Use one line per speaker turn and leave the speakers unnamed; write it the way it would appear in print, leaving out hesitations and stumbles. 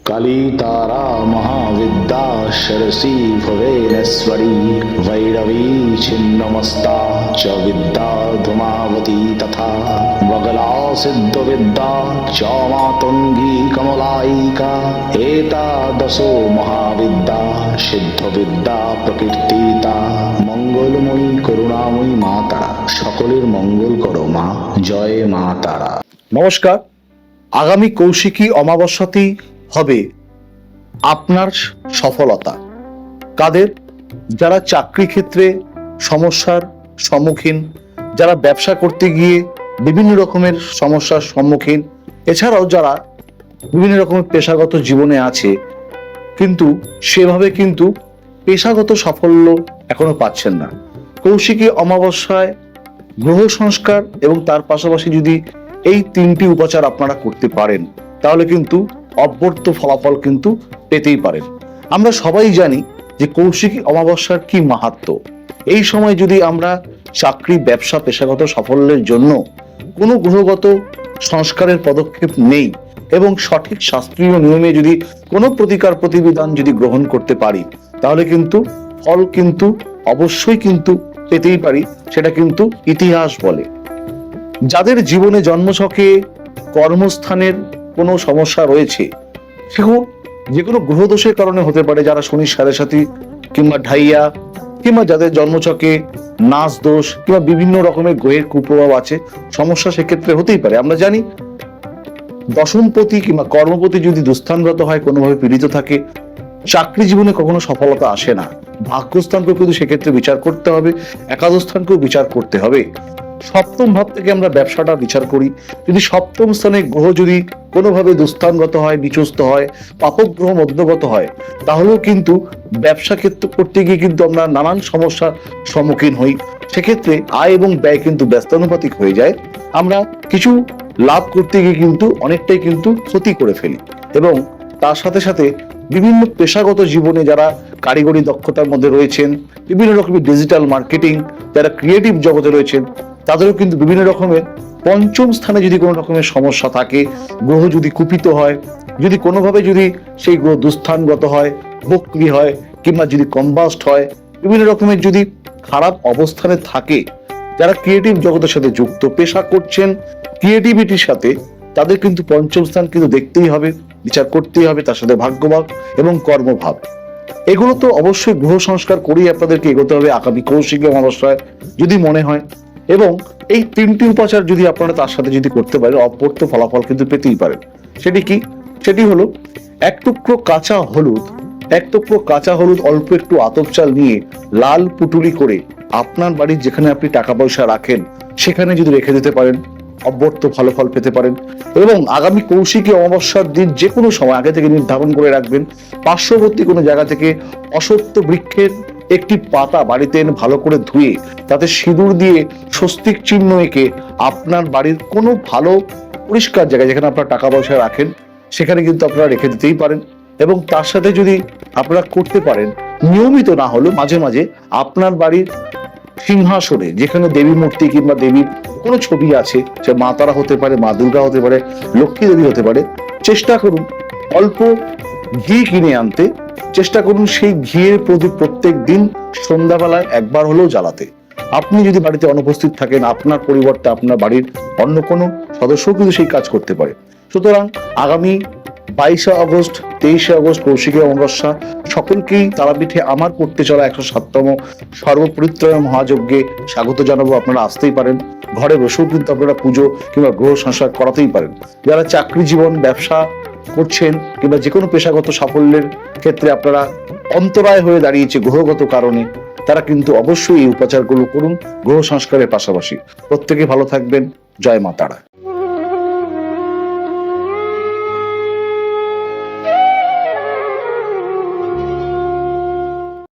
काली तारा महाविद्या शरसी भुवनेश्वरी वैरवी छिन्नमस्ता च विद्या धूमावती तथा वगला सिद्ध विद्या च मातंगी कमलायिका एतादशो महाविद्या सिद्ध विद्या प्रकीर्तिता मंगलमयी করুণাময়ী মা তারা সকলের মঙ্গল করো মা। জয় মা তারা।
নমস্কার। আগামী কৌশিকী অমাবস্যাতেই হবে আপনার সফলতা। কাদের? যারা চাকরি ক্ষেত্রে সমস্যার সম্মুখীন, যারা ব্যবসা করতে গিয়ে বিভিন্ন রকমের সমস্যার সম্মুখীন, এছাড়াও যারা বিভিন্ন রকমের পেশাগত জীবনে আছে কিন্তু সেভাবে কিন্তু পেশাগত সাফল্য এখনো পাচ্ছেন না। কৌশিকী অমাবস্যায় গ্রহ সংস্কার এবং তার পাশাপাশি যদি এই তিনটি উপাচার আপনারা করতে পারেন তাহলে কিন্তু অব্যর্থ ফলাফল কিন্তু পেতেই পারেন। আমরা সবাই জানি যে কৌশিকী অমাবস্যার কি মাহাত্ম্য। এই সময় যদি আমরা চাকরি, ব্যবসা, পেশাগত সাফল্যের জন্য কোনো গ্রহগত সংস্কারের পদক্ষেপ নেই এবং সঠিক শাস্ত্রীয় নিয়মে যদি কোনো প্রতিবিধান যদি গ্রহণ করতে পারি তাহলে কিন্তু ফল কিন্তু অবশ্যই কিন্তু পেতেই পারি। সেটা কিন্তু ইতিহাস বলে। যাদের জীবনে জন্মছকে কর্মস্থানের কোনো সমস্যা রয়েছে, সেগুলো যে কোনো গ্রহদোষের কারণে হতে পারে, যারা শনির সাড়ে সাথী কিংবা ঢাইয়া, কিংবা যাদের জন্মছকে নাচ দোষ কিংবা বিভিন্ন রকমের গ্রহের কুপ্রভাব আছে, সমস্যা সেক্ষেত্রে হতেই পারে। আমরা জানি দশমপতি কিংবা কর্মপতি যদি দুস্থানগত হয়, কোনোভাবে পীড়িত থাকে, চাকরি জীবনে কখনো সফলতা আসে না। ভাগ্যস্থানকেও কিন্তু সেক্ষেত্রে বিচার করতে হবে, একাদশ স্থানকেও বিচার করতে হবে। সপ্তম ভাব থেকে আমরা ব্যবসাটা বিচার করি। যদি সপ্তম স্থানে গ্রহ যদি কোনোভাবে দুস্থানগত হয়, নিচস্থ হয়, পাপক গ্রহ মধ্যগত হয়, তাহলেও কিন্তু ব্যবসা ক্ষেত্র করতে গিয়ে কিন্তু আমরা নানান সমস্যার সম্মুখীন হই। সেক্ষেত্রে আয় এবং ব্যয় কিন্তু ব্যস্তানুপাতিক হয়ে যায়। আমরা কিছু লাভ করতে গিয়ে কিন্তু অনেকটাই কিন্তু ক্ষতি করে ফেলি। এবং তার সাথে সাথে বিভিন্ন পেশাগত জীবনে যারা কারিগরি দক্ষতার মধ্যে রয়েছেন, বিভিন্ন রকমের ডিজিটাল মার্কেটিং, যারা ক্রিয়েটিভ জগতে রয়েছেন, তাদেরও কিন্তু বিভিন্ন রকমের পঞ্চম স্থানে যদি কোনো রকমের সমস্যা থাকে, গ্রহ যদি কুপিত হয়, যদি কোনোভাবে যদি সেই গ্রহ দুস্থানগত হয়, বক্রি হয়, কিংবা যদি কম্বাস্ট হয়, বিভিন্ন রকমের যদি খারাপ অবস্থানে থাকে, যারা ক্রিয়েটিভ জগতের সাথে যুক্ত, পেশা করছেন ক্রিয়েটিভিটির সাথে, তাদের কিন্তু পঞ্চম স্থান কিন্তু দেখতেই হবে, বিচার করতেই হবে, তার সাথে ভাগ্যভাব এবং কর্মভাব। এগুলো তো অবশ্যই গ্রহ সংস্কার করেই আপনাদেরকে এগোতে হবে আগামী কৌশিকী অমাবস্যায় যদি মনে হয়। এবং এই তিনটি উপাচার যদি আপনারা তার সাথে যদি করতে পারেন, অব্যর্থ ফলাফল কিন্তু পেতেই পারেন। সেটি কি? সেটি হলো এক টুকরো কাঁচা হলুদ অল্প একটু আতপ চাল নিয়ে লাল পুটুলি করে আপনার বাড়ির যেখানে আপনি টাকা পয়সা রাখেন সেখানে যদি রেখে দিতে পারেন, অব্যর্থ ফলাফল পেতে পারেন। এবং আগামী কৌশিকী অমাবস্যার দিন যে কোনো সময় আগে থেকে নির্ধারণ করে রাখবেন, পার্শ্ববর্তী কোনো জায়গা থেকে অশ্বত্থ বৃক্ষের একটি পাতা বাড়িতে এনে ভালো করে ধুয়ে তাতে সিঁদুর দিয়ে স্বস্তিক চিহ্ন এঁকে আপনার বাড়ির কোনো ভালো পরিষ্কার জায়গায় যেখানে আপনার টাকা পয়সা রাখেন সেখানে কিন্তু আপনারা রেখে দিতেই পারেন। এবং তার সাথে যদি আপনারা করতে পারেন, নিয়মিত না হলেও মাঝে মাঝে আপনার বাড়ির সিংহাসনে যেখানে দেবী মূর্তি কিংবা দেবীর কোনো ছবি আছে, সে মা তারা হতে পারে, মা দুর্গা হতে পারে, লক্ষ্মী দেবী হতে পারে, চেষ্টা করুন অল্প ঘি কিনে আনতে। চেষ্টা করুন সেই ঘিয়ের প্রদীপ প্রত্যেক দিন সন্ধ্যাবেলায় একবার হলেও জ্বালাতে। আপনি যদি বাড়িতে অনুপস্থিত থাকেন, আপনার পরিবর্তে আপনার বাড়ির অন্য কোনো সদস্য কিন্তু সেই কাজ করতে পারে। সুতরাং আগামী 22 আগস্ট 23 আগস্ট কৌশিকী অমাবস্যা সকলকেই তারাপীঠে আমার করতে চলা 107তম সর্বপরিত্রাণ মহাযজ্ঞে স্বাগত জানাবো। আপনারা আসতেই পারেন, ঘরে বসেও কিন্তু আপনারা পুজো কিংবা গ্রহ সংস্কার করাতেই পারেন। যারা চাকরি জীবন, ব্যবসা করছেন কিংবা যে কোনো পেশাগত সাফল্যের ক্ষেত্রে আপনারা অন্তরায় হয়ে দাঁড়িয়েছে গ্রহগত কারণে, তারা কিন্তু অবশ্যই এই উপাচারগুলো করুন গ্রহ সংস্কারের পাশাপাশি। প্রত্যেকে ভালো থাকবেন। জয় মা তারা।